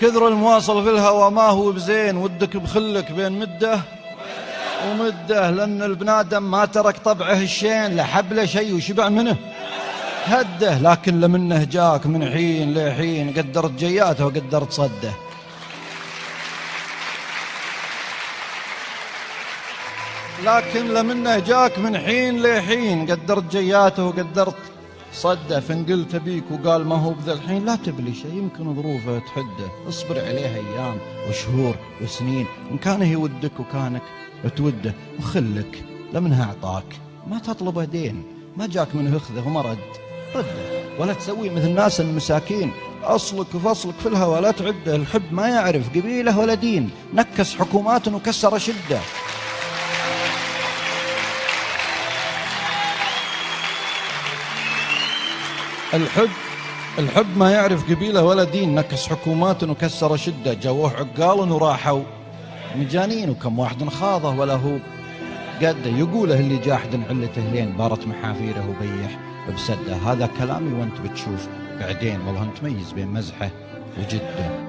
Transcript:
كثر المواصل في الهوى ما هو بزين، ودك بخلك بين مده ومده، لأن البنادم ما ترك طبعه الشين، لا حب له شيء وشبع منه هده. لكن لمنه جاك من حين لحين قدرت جياته وقدرت صده. لكن لمنه جاك من حين لحين قدرت جياته وقدرت صده. فإن قلت بيك وقال ما هو بذا الحين لا تبلي شيء، يمكن ظروفه تحده، اصبر عليه أيام وشهور وسنين، إن كان يودك وكانك توده. وخلك لمنها أعطاك ما تطلبه دين، ما جاك منه اخذه وما رده. ولا تسوي مثل الناس المساكين، أصلك وفصلك في الهوى لا تعده. الحب ما يعرف قبيله ولا دين، نكس حكومات وكسر شده. الحب ما يعرف قبيله ولا دين، نكس حكومات وكسر شده. جوه عقال وراحوا مجانين، وكم واحد خاضه ولا هو قده. يقوله اللي جاحد علته لين بارت محافيره وبيح بسده. هذا كلامي وانت بتشوف بعدين، والله انت تميز بين مزحه وجده.